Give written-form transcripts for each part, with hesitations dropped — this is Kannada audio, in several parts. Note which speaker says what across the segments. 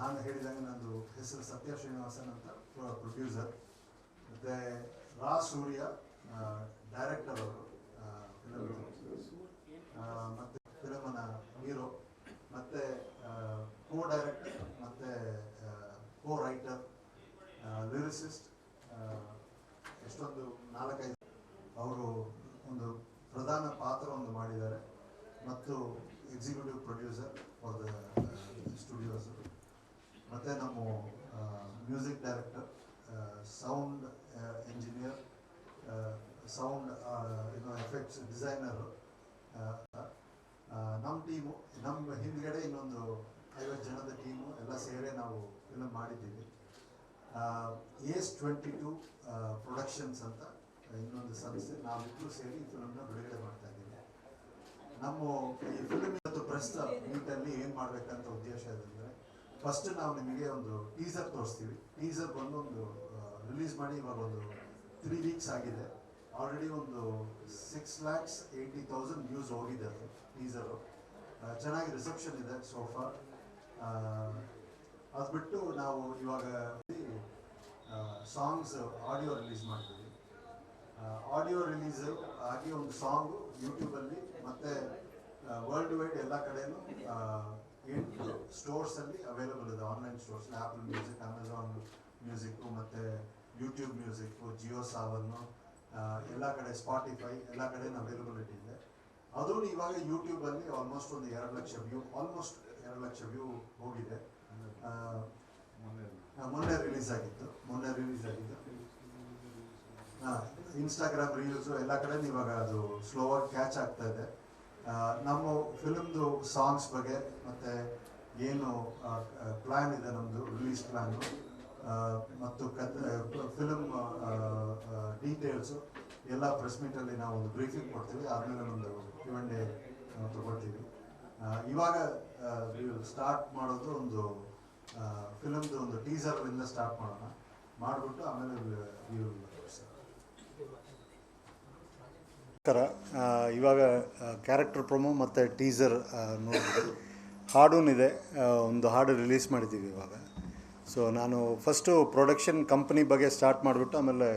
Speaker 1: ನಾನು ಹೇಳಿದಂಗೆ ನಂದು ಹೆಸರು ಸತ್ಯ ಶ್ರೀನಿವಾಸನ್ ಅಂತ, ಪ್ರೊಡ್ಯೂಸರ್. ಮತ್ತು ರಾ ಸೂರ್ಯ ಡೈರೆಕ್ಟರ್ ಅವರು ಮತ್ತು ಫಿಲಮನ ಹೀರೋ, ಮತ್ತು ಕೋ ಡೈರೆಕ್ಟರ್ ಮತ್ತು ಕೋ ರೈಟರ್, ಲಿರಿಸಿಸ್ಟ್, ಎಷ್ಟೊಂದು 4-5 ಅವರು ಒಂದು ಪ್ರಧಾನ ಪಾತ್ರವನ್ನು ಮಾಡಿದ್ದಾರೆ. ಮತ್ತು executive producer for the studios. ಮತ್ತು ನಮ್ಮ music director, sound engineer, sound effects designer. ನಮ್ಮ ಟೀಮು, ನಮ್ಮ ಹಿಂದ್ಗಡೆ ಇನ್ನೊಂದು 50 ಜನದ ಟೀಮು ಎಲ್ಲ ಸೇರಿ ನಾವು ಫಿಲಮ್ ಮಾಡಿದ್ದೀವಿ. ACE22 ಪ್ರೊಡಕ್ಷನ್ಸ್ ಅಂತ ಇನ್ನೊಂದು ಸಂಸ್ಥೆ, ನಾವಿಬ್ಬರು ಸೇರಿ ಈ ಫಿಲಮ್ನ ಬಿಡುಗಡೆ ಮಾಡ್ತಾ ಇದ್ದೀವಿ. ನಮ್ಮ ಈ ಫಿಲ್ಮ್ ಇವತ್ತು ಪ್ರೆಸ್ ಮೀಟಲ್ಲಿ ಏನು ಮಾಡಬೇಕಂತ ಉದ್ದೇಶ ಇದೆ, ಫಸ್ಟ್ ನಾವು ನಿಮಗೆ ಒಂದು ಟೀಸರ್ ತೋರಿಸ್ತೀವಿ. ಟೀಸರ್ ಬಂದು ಒಂದು ರಿಲೀಸ್ ಮಾಡಿ ಇವಾಗ ಒಂದು 3 ವೀಕ್ಸ್ ಆಗಿದೆ. ಆಲ್ರೆಡಿ ಒಂದು 6,80,000 ವ್ಯೂಸ್ ಹೋಗಿದೆ ಅದು ಟೀಸರು. ಚೆನ್ನಾಗಿ ರಿಸೆಪ್ಷನ್ ಇದೆ ಸೋಫಾ. ಅದು ಬಿಟ್ಟು ನಾವು ಇವಾಗ ಸಾಂಗ್ಸ್ ಆಡಿಯೋ ರಿಲೀಸ್ ಮಾಡ್ತೀವಿ. ಆಡಿಯೋ ರಿಲೀಸು ಆಗಿ ಒಂದು ಸಾಂಗು ಯೂಟ್ಯೂಬಲ್ಲಿ ಮತ್ತು ವರ್ಲ್ಡ್ ವೈಡ್ ಎಲ್ಲ ಕಡೆಯೂ 8 ಸ್ಟೋರ್ಸಲ್ಲಿ ಅವೈಲಬಲ್ ಇದೆ. Online stores, apple music, Amazon music, ಮತ್ತು ಯೂಟ್ಯೂಬ್ ಮ್ಯೂಸಿಕ್ಕು, ಜಿಯೋ ಸಾವನ್ನು, ಎಲ್ಲ ಕಡೆ ಸ್ಪಾಟಿಫೈ, ಎಲ್ಲ ಕಡೆಯೂ ಅವೈಲಬಿಲಿಟಿ ಇದೆ. ಅದು ಇವಾಗ ಯೂಟ್ಯೂಬಲ್ಲಿ ಆಲ್ಮೋಸ್ಟ್ ಒಂದು 2 lakh view, almost 2 lakh view ಹೋಗಿದೆ. ಮೊನ್ನೆ ರಿಲೀಸ್ ಆಗಿತ್ತು. ಇನ್ಸ್ಟಾಗ್ರಾಮ್ ರೀಲ್ಸು ಎಲ್ಲ ಕಡೆ ಇವಾಗ ಅದು ಸ್ಲೋವಾಗಿ ಕ್ಯಾಚ್ ಆಗ್ತಾ ಇದೆ. ನಮ್ಮ ಫಿಲ್ಮ್ದು ಸಾಂಗ್ಸ್ ಬಗ್ಗೆ ಮತ್ತು ಏನು ಪ್ಲ್ಯಾನ್ ಇದೆ ನಮ್ಮದು ರಿಲೀಸ್ ಪ್ಲ್ಯಾನು ಮತ್ತು ಫಿಲ್ಮ್ ಡೀಟೇಲ್ಸು ಎಲ್ಲ ಪ್ರೆಸ್ ಮೀಟಲ್ಲಿ ನಾವು ಒಂದು ಬ್ರೀಫಿಂಗ್ ಕೊಡ್ತೀವಿ. ಆದಮೇಲೆ ಒಂದು Q&A ತಗೊಳ್ತೀವಿ. ಇವಾಗ ಸ್ಟಾರ್ಟ್ ಮಾಡೋದು ಒಂದು ಫಿಲಮ್ದು ಒಂದು ಟೀಸರ್ನಿಂದ ಸ್ಟಾರ್ಟ್ ಮಾಡೋಣ, ಮಾಡಿಬಿಟ್ಟು ಆಮೇಲೆ ಇವಾಗ ಕ್ಯಾರೆಕ್ಟರ್ ಪ್ರೊಮೋ ಮತ್ತು ಟೀಸರ್ ನೋಡಿದ್ವಿ. ಹಾಡೂನಿದೆ, ಒಂದು ಹಾಡು ರಿಲೀಸ್ ಮಾಡಿದ್ದೀವಿ ಇವಾಗ. ಸೊ ನಾನು ಫಸ್ಟು ಪ್ರೊಡಕ್ಷನ್ ಕಂಪ್ನಿ ಬಗ್ಗೆ ಸ್ಟಾರ್ಟ್ ಮಾಡಿಬಿಟ್ಟು ಆಮೇಲೆ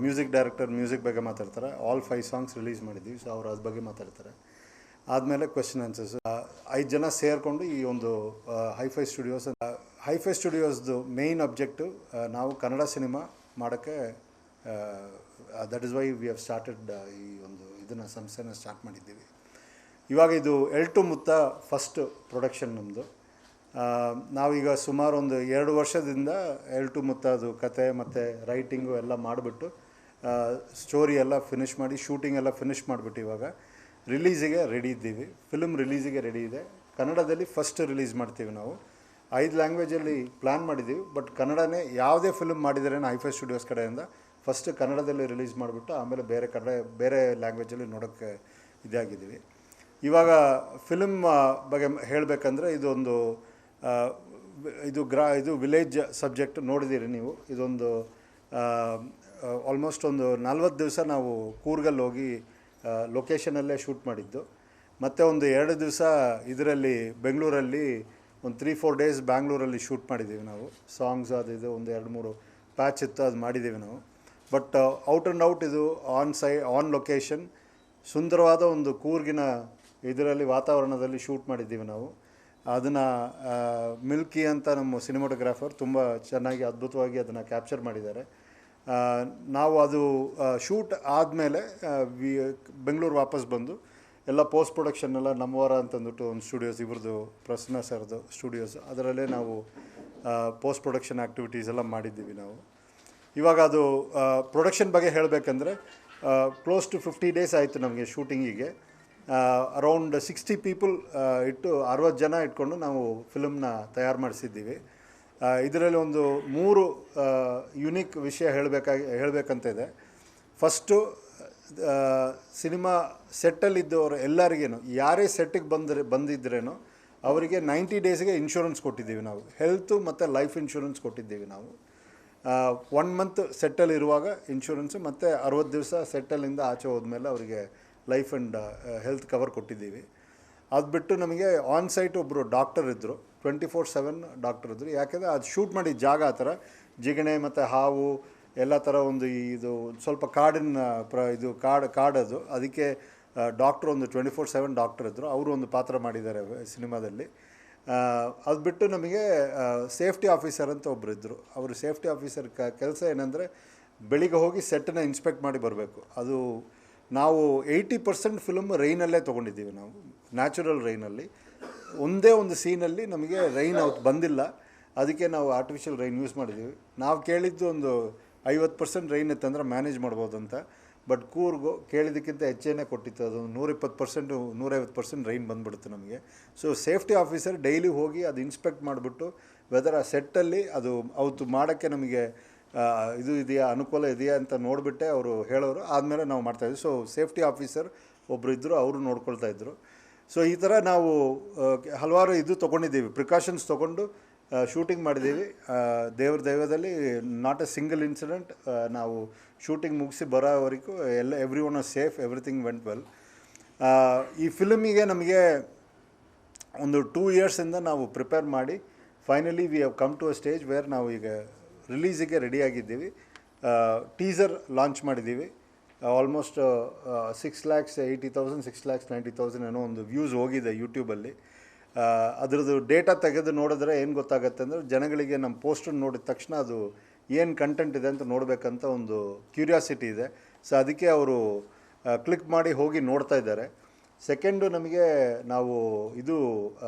Speaker 1: ಮ್ಯೂಸಿಕ್ ಡೈರೆಕ್ಟರ್ ಮ್ಯೂಸಿಕ್ ಬಗ್ಗೆ ಮಾತಾಡ್ತಾರೆ. ಆಲ್ 5 ಸಾಂಗ್ಸ್ ರಿಲೀಸ್ ಮಾಡಿದ್ದೀವಿ. ಸೊ ಅವ್ರು ಅದ್ರ ಬಗ್ಗೆ ಮಾತಾಡ್ತಾರೆ. ಆದಮೇಲೆ ಕ್ವೆಶ್ಚನ್ ಆನ್ಸರ್ಸ್. 5 ಜನ ಸೇರಿಕೊಂಡು ಈ ಒಂದು ಹೈಫೈ ಸ್ಟುಡಿಯೋಸ್ದು ಮೇಯ್ನ್ ಆಬ್ಜೆಕ್ಟಿವ್ ನಾವು ಕನ್ನಡ ಸಿನಿಮಾ ಮಾಡೋಕ್ಕೆ, that is why we have started ಈ ಒಂದು ಇದನ್ನು ಸಂಸ್ಥೆನ ಸ್ಟಾರ್ಟ್ ಮಾಡಿದ್ದೀವಿ. ಇವಾಗ ಇದು ಎಳ್ಟು ಮುತ್ತ ಫಸ್ಟ್ ಪ್ರೊಡಕ್ಷನ್ ನಮ್ಮದು. ನಾವೀಗ ಸುಮಾರು ಒಂದು 2 ವರ್ಷದಿಂದ ಎಳ್ಟು ಮುತ್ತ ಅದು ಕತೆ ಮತ್ತು ರೈಟಿಂಗು ಎಲ್ಲ ಮಾಡಿಬಿಟ್ಟು ಸ್ಟೋರಿ ಎಲ್ಲ ಫಿನಿಷ್ ಮಾಡಿ, ಶೂಟಿಂಗ್ ಎಲ್ಲ ಫಿನಿಷ್ ಮಾಡಿಬಿಟ್ಟು ಇವಾಗ ರಿಲೀಸಿಗೆ ರೆಡಿ ಇದ್ದೀವಿ. ಫಿಲ್ಮ್ ರಿಲೀಸಿಗೆ ರೆಡಿ ಇದೆ. ಕನ್ನಡದಲ್ಲಿ ಫಸ್ಟ್ ರಿಲೀಸ್ ಮಾಡ್ತೀವಿ ನಾವು. 5 ಲ್ಯಾಂಗ್ವೇಜಲ್ಲಿ ಪ್ಲ್ಯಾನ್ ಮಾಡಿದ್ದೀವಿ. ಬಟ್ ಕನ್ನಡನೇ ಯಾವುದೇ ಫಿಲ್ಮ್ ಮಾಡಿದರೆ ಹೈಫೈ ಸ್ಟುಡಿಯೋಸ್ ಕಡೆಯಿಂದ ಫಸ್ಟ್ ಕನ್ನಡದಲ್ಲಿ ರಿಲೀಸ್ ಮಾಡಿಬಿಟ್ಟು ಆಮೇಲೆ ಬೇರೆ ಲ್ಯಾಂಗ್ವೇಜಲ್ಲಿ ನೋಡೋಕ್ಕೆ ಇದಾಗಿದ್ದೀವಿ. ಇವಾಗ ಫಿಲ್ಮ್ ಬಗ್ಗೆ ಹೇಳಬೇಕಂದ್ರೆ ಇದೊಂದು ಇದು ವಿಲೇಜ್ ಸಬ್ಜೆಕ್ಟ್ ನೋಡಿದ್ದೀರಿ ನೀವು. ಇದೊಂದು ಆಲ್ಮೋಸ್ಟ್ ಒಂದು 40 ದಿವಸ ನಾವು ಕೂರ್ಗಲ್ಲಿ ಹೋಗಿ ಲೊಕೇಶನಲ್ಲೇ ಶೂಟ್ ಮಾಡಿದ್ದು. ಮತ್ತು ಒಂದು 2 ದಿವಸ ಇದರಲ್ಲಿ ಬೆಂಗಳೂರಲ್ಲಿ ಒಂದು 3-4 ಡೇಸ್ ಬ್ಯಾಂಗ್ಳೂರಲ್ಲಿ ಶೂಟ್ ಮಾಡಿದ್ದೀವಿ ನಾವು. ಸಾಂಗ್ಸ್ ಅದು ಇದು ಒಂದು 2-3 ಪ್ಯಾಚ್ ಇತ್ತು, ಅದು ಮಾಡಿದ್ದೀವಿ ನಾವು. ಬಟ್ ಔಟ್ ಆ್ಯಂಡ್ ಔಟ್ ಇದು ಆನ್ ಲೊಕೇಶನ್ ಸುಂದರವಾದ ಒಂದು ಕೂರ್ಗಿನ ಇದರಲ್ಲಿ ವಾತಾವರಣದಲ್ಲಿ ಶೂಟ್ ಮಾಡಿದ್ದೀವಿ ನಾವು. ಅದನ್ನು ಮಿಲ್ಕಿ ಅಂತ ನಮ್ಮ ಸಿನಿಮಾಟೋಗ್ರಾಫರ್ ತುಂಬ ಚೆನ್ನಾಗಿ ಅದ್ಭುತವಾಗಿ ಅದನ್ನು ಕ್ಯಾಪ್ಚರ್ ಮಾಡಿದ್ದಾರೆ. ನಾವು ಅದು ಶೂಟ್ ಆದಮೇಲೆ ಬೆಂಗಳೂರು ವಾಪಸ್ ಬಂದು ಎಲ್ಲ ಪೋಸ್ಟ್ ಪ್ರೊಡಕ್ಷನ್ನೆಲ್ಲ ನಮ್ಮವರ ಅಂತಂದ್ಬಿಟ್ಟು ಒಂದು ಸ್ಟುಡಿಯೋಸ್, ಇವ್ರದ್ದು ಪ್ರಸನ್ನ ಸರ್ದು ಸ್ಟುಡಿಯೋಸ್, ಅದರಲ್ಲೇ ನಾವು ಪೋಸ್ಟ್ ಪ್ರೊಡಕ್ಷನ್ ಆ್ಯಕ್ಟಿವಿಟೀಸ್ ಎಲ್ಲ ಮಾಡಿದ್ದೀವಿ ನಾವು. ಇವಾಗ ಅದು ಪ್ರೊಡಕ್ಷನ್ ಬಗ್ಗೆ ಹೇಳಬೇಕಂದ್ರೆ ಕ್ಲೋಸ್ ಟು 50 ಡೇಸ್ ಆಯಿತು ನಮಗೆ ಶೂಟಿಂಗಿಗೆ. ಅರೌಂಡ್ 60 ಪೀಪಲ್ ಇಟ್ಟು 60 ಜನ ಇಟ್ಕೊಂಡು ನಾವು ಫಿಲ್ಮ್ನ ತಯಾರು ಮಾಡಿಸಿದ್ದೀವಿ. ಇದರಲ್ಲಿ ಒಂದು 3 ಯುನೀಕ್ ವಿಷಯ ಹೇಳಬೇಕಂತ ಇದೆ. ಫಸ್ಟು, ಸಿನಿಮಾ ಸೆಟ್ಟಲ್ಲಿದ್ದವರು ಎಲ್ಲರಿಗೇನು, ಯಾರೇ ಸೆಟ್ಟಿಗೆ ಬಂದಿದ್ರೇನೋ ಅವರಿಗೆ 90 ಡೇಸ್ಗೆ ಇನ್ಶೂರೆನ್ಸ್ ಕೊಟ್ಟಿದ್ದೀವಿ ನಾವು. ಹೆಲ್ತು ಮತ್ತು ಲೈಫ್ ಇನ್ಶೂರೆನ್ಸ್ ಕೊಟ್ಟಿದ್ದೀವಿ ನಾವು. 1 ಮಂತ್ ಸೆಟ್ಟಲ್ಲಿರುವಾಗ ಇನ್ಶೂರೆನ್ಸು, ಮತ್ತು 60 ದಿವಸ ಸೆಟ್ಟಲ್ಲಿಂದ ಆಚೆ ಹೋದ್ಮೇಲೆ ಅವರಿಗೆ ಲೈಫ್ ಆ್ಯಂಡ್ ಹೆಲ್ತ್ ಕವರ್ ಕೊಟ್ಟಿದ್ದೀವಿ. ಅದು ಬಿಟ್ಟು ನಮಗೆ ಆನ್ ಸೈಟ್ ಒಬ್ಬರು ಡಾಕ್ಟರ್ ಇದ್ದರು, 24/7 ಡಾಕ್ಟರ್ ಇದ್ದರು. ಯಾಕೆಂದರೆ ಅದು ಶೂಟ್ ಮಾಡಿದ ಜಾಗ ಆ ಥರ ಜಿಗಣೆ ಮತ್ತು ಹಾವು ಎಲ್ಲ ಥರ ಒಂದು ಇದು ಸ್ವಲ್ಪ ಕಾಡಿನ ಇದು ಕಾಡದು. ಅದಕ್ಕೆ ಡಾಕ್ಟ್ರು ಒಂದು 24/7 ಡಾಕ್ಟರ್ ಇದ್ದರು, ಅವರು ಒಂದು ಪಾತ್ರ ಮಾಡಿದ್ದಾರೆ ಸಿನಿಮಾದಲ್ಲಿ. ಅದು ಬಿಟ್ಟು ನಮಗೆ ಸೇಫ್ಟಿ ಆಫೀಸರ್ ಅಂತ ಒಬ್ಬರು ಇದ್ದರು. ಅವರು ಸೇಫ್ಟಿ ಆಫೀಸರ್ ಕೆಲಸ ಏನಂದರೆ ಬೆಳಿಗ್ಗೆ ಹೋಗಿ ಸೆಟ್ಟನ್ನ ಇನ್ಸ್ಪೆಕ್ಟ್ ಮಾಡಿ ಬರಬೇಕು. ಅದು ನಾವು 80% ಫಿಲ್ಮ್ ರೈನಲ್ಲೇ ತೊಗೊಂಡಿದ್ದೀವಿ, ನಾವು ನ್ಯಾಚುರಲ್ ರೈನಲ್ಲಿ. ಒಂದೇ ಒಂದು ಸೀನಲ್ಲಿ ನಮಗೆ ರೈನ್ ಅವತ್ತು ಬಂದಿಲ್ಲ, ಅದಕ್ಕೆ ನಾವು ಆರ್ಟಿಫಿಷಿಯಲ್ ರೈನ್ ಯೂಸ್ ಮಾಡಿದ್ದೀವಿ. ನಾವು ಕೇಳಿದ್ದು ಒಂದು 50% ರೈನ್ ಇತ್ತಂದ್ರೆ ಮ್ಯಾನೇಜ್ ಮಾಡ್ಬೋದು ಅಂತ. ಬಟ್ ಕೂರ್ಗು ಕೇಳಿದ್ದಕ್ಕಿಂತ ಹೆಚ್ಚೇನೆ ಕೊಟ್ಟಿತ್ತು, ಅದು 120% 150% ರೈನ್ ಬಂದುಬಿಡುತ್ತೆ ನಮಗೆ. ಸೊ ಸೇಫ್ಟಿ ಆಫೀಸರ್ ಡೈಲಿ ಹೋಗಿ ಅದು ಇನ್ಸ್ಪೆಕ್ಟ್ ಮಾಡಿಬಿಟ್ಟು ವೆದರ್ ಆ ಸೆಟ್ಟಲ್ಲಿ ಅದು ಅವತ್ತು ಮಾಡೋಕ್ಕೆ ನಮಗೆ ಇದು ಇದೆಯಾ, ಅನುಕೂಲ ಇದೆಯಾ ಅಂತ ನೋಡಿಬಿಟ್ಟೆ ಅವರು ಹೇಳೋರು. ಆದಮೇಲೆ ನಾವು ಮಾಡ್ತಾಯಿದ್ವಿ. ಸೊ ಸೇಫ್ಟಿ ಆಫೀಸರ್ ಒಬ್ಬರು ಇದ್ದರು, ಅವರು ನೋಡ್ಕೊಳ್ತಾ ಇದ್ದರು. ಸೊ ಈ ಥರ ನಾವು ಹಲವಾರು ಇದು ತೊಗೊಂಡಿದ್ದೀವಿ, ಪ್ರಿಕಾಷನ್ಸ್ ತೊಗೊಂಡು ಶೂಟಿಂಗ್ ಮಾಡಿದ್ದೀವಿ. ದೇವ್ರ ದೈವದಲ್ಲಿ ನಾಟ್ ಎ ಸಿಂಗಲ್ ಇನ್ಸಿಡೆಂಟ್. ನಾವು ಶೂಟಿಂಗ್ ಮುಗಿಸಿ ಬರೋವರೆಗೂ everyone are safe, everything went well. ಈ ಫಿಲ್ಮಿಗೆ ನಮಗೆ ಒಂದು 2 ಇಯರ್ಸಿಂದ ನಾವು ಪ್ರಿಪೇರ್ ಮಾಡಿ finally we have come to a stage where ನಾವು ಈಗ ರಿಲೀಸಿಗೆ ರೆಡಿಯಾಗಿದ್ದೀವಿ. ಟೀಸರ್ ಲಾಂಚ್ ಮಾಡಿದ್ದೀವಿ. ಆಲ್ಮೋಸ್ಟ್ 6,80,000 6,90,000 ಏನೋ ಒಂದು ವ್ಯೂಸ್ ಹೋಗಿದೆ ಯೂಟ್ಯೂಬಲ್ಲಿ. ಅದರದ್ದು ಡೇಟಾ ತೆಗೆದು ನೋಡಿದ್ರೆ ಏನು ಗೊತ್ತಾಗುತ್ತೆ ಅಂದರೆ, ಜನಗಳಿಗೆ ನಮ್ಮ ಪೋಸ್ಟರ್ ನೋಡಿದ ತಕ್ಷಣ ಅದು ಏನು ಕಂಟೆಂಟ್ ಇದೆ ಅಂತ ನೋಡಬೇಕಂತ ಒಂದು ಕ್ಯೂರಿಯಾಸಿಟಿ ಇದೆ. ಸೊ ಅದಕ್ಕೆ ಅವರು ಕ್ಲಿಕ್ ಮಾಡಿ ಹೋಗಿ ನೋಡ್ತಾ ಇದ್ದಾರೆ. ಸೆಕೆಂಡು, ನಮಗೆ ನಾವು ಇದು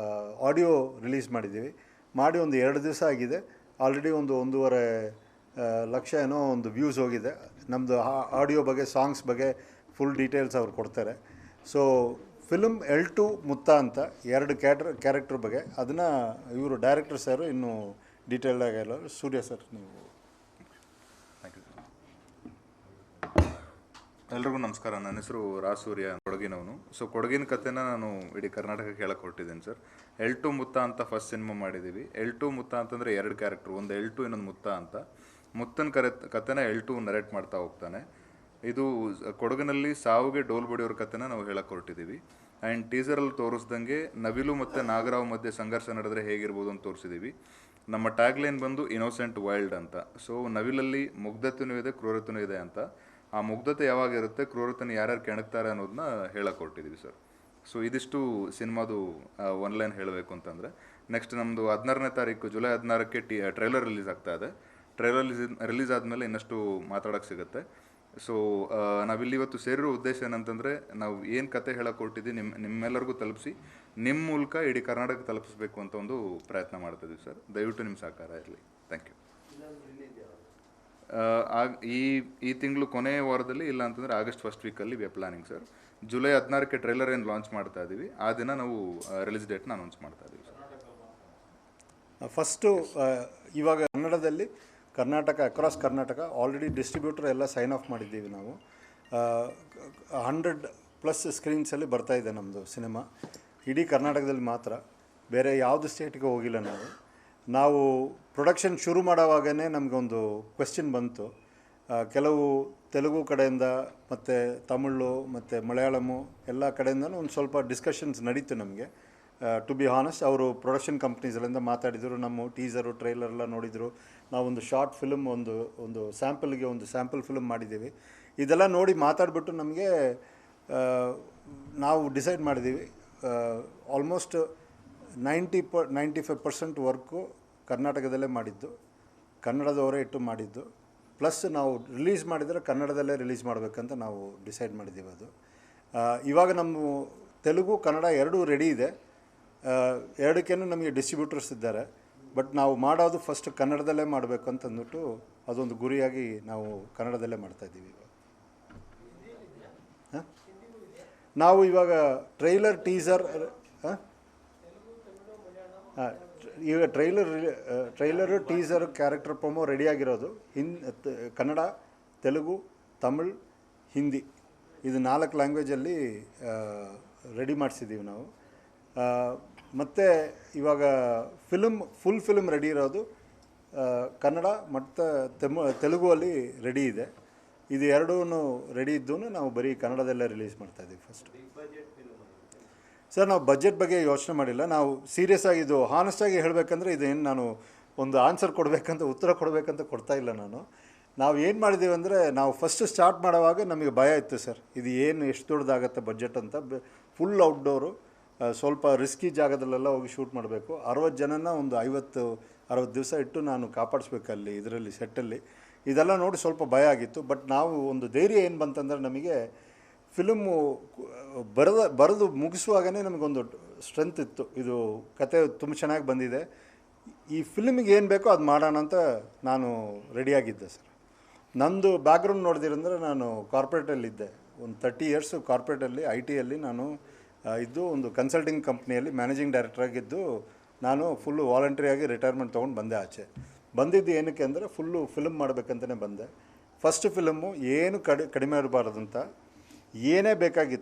Speaker 1: ಆಡಿಯೋ ರಿಲೀಸ್ ಮಾಡಿದ್ದೀವಿ. ಮಾಡಿ ಒಂದು 2 ದಿವಸ ಆಗಿದೆ. ಆಲ್ರೆಡಿ ಒಂದು 1.5 ಲಕ್ಷ ಏನೋ ಒಂದು ವ್ಯೂಸ್ ಹೋಗಿದೆ. ನಮ್ಮದು ಆಡಿಯೋ ಬಗ್ಗೆ, ಸಾಂಗ್ಸ್ ಬಗ್ಗೆ ಫುಲ್ ಡೀಟೇಲ್ಸ್ ಅವ್ರು ಕೊಡ್ತಾರೆ. ಸೊ ಫಿಲ್ಮ್ L2 ಮುತ್ತ ಅಂತ 2 ಕ್ಯಾರೆಕ್ಟರ್ ಬಗ್ಗೆ, ಅದನ್ನು ಇವರು ಡೈರೆಕ್ಟರ್ ಸರ್ ಇನ್ನೂ ಡೀಟೇಲ್ಡಾಗಿ ಎಲ್ಲ. ಸೂರ್ಯ ಸರ್, ನೀವು.
Speaker 2: Thank you. ಎಲ್ರಿಗೂ ನಮಸ್ಕಾರ. ನನ್ನ ಹೆಸರು ಸೂರ್ಯ, ಕೊಡಗಿನವನು. ಸೊ ಕೊಡಗಿನ ಕಥೆನ ನಾನು ಇಡೀ ಕರ್ನಾಟಕಕ್ಕೆ ಹೇಳಕ್ಕೆ ಹೊರಟಿದ್ದೀನಿ ಸರ್. L2 ಮುತ್ತ ಅಂತ ಫಸ್ಟ್ ಸಿನಿಮಾ ಮಾಡಿದ್ದೀವಿ. L2 ಮುತ್ತ ಅಂತಂದರೆ 2 ಕ್ಯಾರೆಕ್ಟರ್, ಒಂದು L2 ಇನ್ನೊಂದು ಮುತ್ತ ಅಂತ. ಮುತ್ತನ ಕಥೆನ L2 ನರೇಟ್ ಮಾಡ್ತಾ ಹೋಗ್ತಾನೆ. ಇದು ಕೊಡಗಿನಲ್ಲಿ ಸಾವಿಗೆ ಡೋಲ್ ಬಡಿಯೋರ ಕಥೆನ ನಾವು ಹೇಳಕ್ಕೆ ಹೊರಟಿದ್ದೀವಿ. ಆ್ಯಂಡ್ ಟೀಸರಲ್ಲಿ ತೋರಿಸ್ದಂಗೆ ನವಿಲು ಮತ್ತು ನಾಗರಾವ್ ಮಧ್ಯೆ ಸಂಘರ್ಷ ನಡೆದ್ರೆ ಹೇಗಿರ್ಬೋದು ಅಂತ ತೋರಿಸಿದ್ದೀವಿ. ನಮ್ಮ ಟ್ಯಾಗ್ಲೈನ್ ಬಂದು ಇನ್ನೋಸೆಂಟ್ ವೈಲ್ಡ್ ಅಂತ. ಸೊ ನವಿಲಲ್ಲಿ ಮುಗ್ಧತೆಯೂ ಇದೆ, ಕ್ರೂರತೆಯೂ ಇದೆ ಅಂತ. ಆ ಮುಗ್ಧತೆ ಯಾವಾಗಿರುತ್ತೆ, ಕ್ರೂರತೆನ ಯಾರ್ಯಾರು ಕೆಣಕ್ತಾರೆ ಅನ್ನೋದನ್ನ ಹೇಳಕ್ಕೆ ಹೊರಟಿದ್ದೀವಿ ಸರ್. ಸೊ ಇದಿಷ್ಟು ಸಿನಿಮಾದು ಒನ್ಲೈನ್ ಹೇಳಬೇಕು ಅಂತಂದರೆ, ನೆಕ್ಸ್ಟ್ ನಮ್ಮದು 16ನೇ ತಾರೀಕು ಜುಲೈ 16ಕ್ಕೆ ಟ್ರೈಲರ್ ರಿಲೀಸ್ ಆಗ್ತಾ ಇದೆ. ಟ್ರೈಲರ್ ರಿಲೀಸ್ ಆದಮೇಲೆ ಇನ್ನಷ್ಟು ಮಾತಾಡೋಕ್ಕೆ ಸಿಗುತ್ತೆ. ಸೊ ನಾವಿಲ್ಲಿ ಇವತ್ತು ಸೇರಿರೋ ಉದ್ದೇಶ ಏನಂತಂದರೆ, ನಾವು ಏನು ಕತೆ ಹೇಳಕ್ಕೆ ಹೊರಟಿದ್ದೀವಿ ನಿಮ್ಮೆಲ್ಲರಿಗೂ ತಲುಪಿಸಿ ನಿಮ್ಮ ಮೂಲಕ ಇಡೀ ಕರ್ನಾಟಕ ತಲುಪಿಸ್ಬೇಕು ಅಂತ ಒಂದು ಪ್ರಯತ್ನ ಮಾಡ್ತಿದ್ದೀವಿ ಸರ್. ದಯವಿಟ್ಟು ನಿಮ್ಮ ಸಹಕಾರ ಇರಲಿ. Thank you. ಈ ತಿಂಗಳು ಕೊನೆಯ ವಾರದಲ್ಲಿ, ಇಲ್ಲ ಅಂತಂದರೆ ಆಗಸ್ಟ್ ಫಸ್ಟ್ ವೀಕಲ್ಲಿ we are planning sir. July 16ಕ್ಕೆ ಟ್ರೈಲರ್ ಏನು ಲಾಂಚ್ ಮಾಡ್ತಾ ಇದ್ದೀವಿ, ಆ ದಿನ ನಾವು ರಿಲೀಸ್ ಡೇಟ್ನ ಅನೌನ್ಸ್ ಮಾಡ್ತಾ ಇದ್ದೀವಿ ಸರ್.
Speaker 1: ಫಸ್ಟು ಇವಾಗ ಕನ್ನಡದಲ್ಲಿ ಅಕ್ರಾಸ್ ಕರ್ನಾಟಕ ಆಲ್ರೆಡಿ ಡಿಸ್ಟ್ರಿಬ್ಯೂಟರ್ ಎಲ್ಲ ಸೈನ್ ಆಫ್ ಮಾಡಿದ್ದೀವಿ ನಾವು. 100+ ಸ್ಕ್ರೀನ್ಸಲ್ಲಿ ಬರ್ತಾಯಿದೆ ನಮ್ಮದು ಸಿನಿಮಾ. ಇಡೀ ಕರ್ನಾಟಕದಲ್ಲಿ ಮಾತ್ರ, ಬೇರೆ ಯಾವುದು ಸ್ಟೇಟಿಗೆ ಹೋಗಿಲ್ಲ ನಾವು ಪ್ರೊಡಕ್ಷನ್ ಶುರು ಮಾಡೋವಾಗೇ ನಮಗೊಂದು ಕ್ವೆಶ್ಚನ್ ಬಂತು. ಕೆಲವು ತೆಲುಗು ಕಡೆಯಿಂದ ಮತ್ತು ತಮಿಳು ಮತ್ತು ಮಲಯಾಳಮು ಎಲ್ಲ ಕಡೆಯಿಂದನೂ ಒಂದು ಸ್ವಲ್ಪ ಡಿಸ್ಕಷನ್ಸ್ ನಡೀತು ನಮಗೆ. ಟು ಬಿ ಹಾನೆಸ್ಟ್, ಅವರು ಪ್ರೊಡಕ್ಷನ್ ಕಂಪ್ನೀಸಲ್ಲಿಂದ ಮಾತಾಡಿದರು, ನಮ್ಮ ಟೀಸರು ಟ್ರೈಲರ್ ಎಲ್ಲ ನೋಡಿದರು. ನಾವೊಂದು ಶಾರ್ಟ್ ಫಿಲ್ಮ್ ಒಂದು ಸ್ಯಾಂಪಲ್ ಫಿಲ್ಮ್ ಮಾಡಿದ್ದೀವಿ. ಇದೆಲ್ಲ ನೋಡಿ ಮಾತಾಡಿಬಿಟ್ಟು ನಮಗೆ ನಾವು ಡಿಸೈಡ್ ಮಾಡಿದ್ದೀವಿ, ಆಲ್ಮೋಸ್ಟ್ 95% ವರ್ಕು ಕರ್ನಾಟಕದಲ್ಲೇ ಮಾಡಿದ್ದು, ಕನ್ನಡದವರೇ ಇಟ್ಟು ಮಾಡಿದ್ದು. ಪ್ಲಸ್ ನಾವು ರಿಲೀಸ್ ಮಾಡಿದರೆ ಕನ್ನಡದಲ್ಲೇ ರಿಲೀಸ್ ಮಾಡಬೇಕಂತ ನಾವು ಡಿಸೈಡ್ ಮಾಡಿದ್ದೀವಿ. ಅದು ಇವಾಗ ನಮ್ಮ ತೆಲುಗು ಕನ್ನಡ ಎರಡೂ ರೆಡಿ ಇದೆ. ಎರಡಕ್ಕೇನು ನಮಗೆ ಡಿಸ್ಟ್ರಿಬ್ಯೂಟರ್ಸ್ ಇದ್ದಾರೆ. ಬಟ್ ನಾವು ಮಾಡೋದು ಫಸ್ಟ್ ಕನ್ನಡದಲ್ಲೇ ಮಾಡಬೇಕು ಅಂತ ಅಂದ್ಬಿಟ್ಟು ಅದೊಂದು ಗುರಿಯಾಗಿ ನಾವು ಕನ್ನಡದಲ್ಲೇ ಮಾಡ್ತಾಯಿದ್ದೀವಿ ಇವಾಗ. ನಾವು ಇವಾಗ ಟ್ರೈಲರ್ ಟೀಸರ್ ಈಗ ಟ್ರೈಲರು ಟೀಸರು ಕ್ಯಾರೆಕ್ಟರ್ ಪ್ರೊಮೋ ರೆಡಿಯಾಗಿರೋದು ಕನ್ನಡ, ತೆಲುಗು, ತಮಿಳ್, ಹಿಂದಿ, ಇದು 4 ಲ್ಯಾಂಗ್ವೇಜಲ್ಲಿ ರೆಡಿ ಮಾಡಿಸಿದ್ದೀವಿ ನಾವು. ಮತ್ತು ಇವಾಗ ಫುಲ್ ಫಿಲ್ಮ್ ರೆಡಿ ಇರೋದು ಕನ್ನಡ ಮತ್ತು ತೆಲುಗುವಲ್ಲಿ ರೆಡಿ ಇದೆ. ಇದು ಎರಡೂ ರೆಡಿ ಇದ್ದೂ ನಾವು ಬರೀ ಕನ್ನಡದಲ್ಲೇ ರಿಲೀಸ್ ಮಾಡ್ತಾಯಿದ್ದೀವಿ ಫಸ್ಟ್. ಸರ್ ನಾವು ಬಜೆಟ್ ಬಗ್ಗೆ ಯೋಚನೆ ಮಾಡಿಲ್ಲ. ನಾವು ಸೀರಿಯಸ್ ಆಗಿ ಇದು ಹಾನೆಸ್ಟಾಗಿ ಹೇಳಬೇಕಂದ್ರೆ ಇದೇನು ನಾನು ಒಂದು ಆನ್ಸರ್ ಕೊಡಬೇಕಂತ ಉತ್ತರ ಕೊಡಬೇಕಂತ ಕೊಡ್ತಾ ಇಲ್ಲ ನಾನು. ನಾವು ಏನು ಮಾಡಿದ್ದೀವಿ ಅಂದರೆ ನಾವು ಫಸ್ಟು ಸ್ಟಾರ್ಟ್ ಮಾಡುವಾಗ ನಮಗೆ ಭಯ ಇತ್ತು ಸರ್, ಇದು ಏನು ಎಷ್ಟು ದೊಡ್ಡದಾಗತ್ತೆ ಬಜೆಟ್ ಅಂತ. ಫುಲ್ ಔಟ್ಡೋರು, ಸ್ವಲ್ಪ ರಿಸ್ಕಿ ಜಾಗದಲ್ಲೆಲ್ಲ ಹೋಗಿ ಶೂಟ್ ಮಾಡಬೇಕು. 60 ಜನನ ಒಂದು 50-60 ದಿವಸ ಇಟ್ಟು ನಾನು ಕಾಪಾಡಿಸ್ಬೇಕಲ್ಲಿ ಇದರಲ್ಲಿ ಸೆಟ್ಟಲ್ಲಿ. ಇದೆಲ್ಲ ನೋಡಿ ಸ್ವಲ್ಪ ಭಯ ಆಗಿತ್ತು. ಬಟ್ ನಾವು ಒಂದು ಧೈರ್ಯ ಏನು ಬಂತಂದರೆ ನಮಗೆ ಫಿಲಮ್ಮು ಬರೆದು ಮುಗಿಸುವಾಗಲೇ ನಮಗೊಂದು ಸ್ಟ್ರೆಂತ್ ಇತ್ತು, ಇದು ಕತೆ ತುಂಬ ಚೆನ್ನಾಗಿ ಬಂದಿದೆ, ಈ ಫಿಲ್ಮಿಗೆ ಏನು ಬೇಕೋ ಅದು ಮಾಡೋಣ ಅಂತ ನಾನು ರೆಡಿಯಾಗಿದ್ದೆ ಸರ್. ನಂದು ಬ್ಯಾಕ್ಗ್ರೌಂಡ್ ನೋಡಿದಿರಂದರೆ ನಾನು ಕಾರ್ಪೊರೇಟಲ್ಲಿದ್ದೆ, ಒಂದು 30 ಇಯರ್ಸು ಕಾರ್ಪೊರೇಟಲ್ಲಿ IT ನಾನು ಇದ್ದು ಒಂದು ಕನ್ಸಲ್ಟಿಂಗ್ ಕಂಪ್ನಿಯಲ್ಲಿ ಮ್ಯಾನೇಜಿಂಗ್ ಡೈರೆಕ್ಟ್ರಾಗಿದ್ದು ನಾನು ಫುಲ್ಲು ವಾಲಂಟ್ರಿಯಾಗಿ ರಿಟೈರ್ಮೆಂಟ್ ತೊಗೊಂಡು ಬಂದೆ ಆಚೆ. ಬಂದಿದ್ದು ಏನಕ್ಕೆ ಅಂದರೆ ಫುಲ್ಲು ಫಿಲ್ಮ್ ಮಾಡಬೇಕಂತಲೇ ಬಂದೆ. ಫಸ್ಟ್ ಫಿಲಮ್ಮು ಏನು ಕಡಿಮೆ ಇರಬಾರ್ದಂತ, ಏನೇ ಬೇಕಾಗಿತ್ತು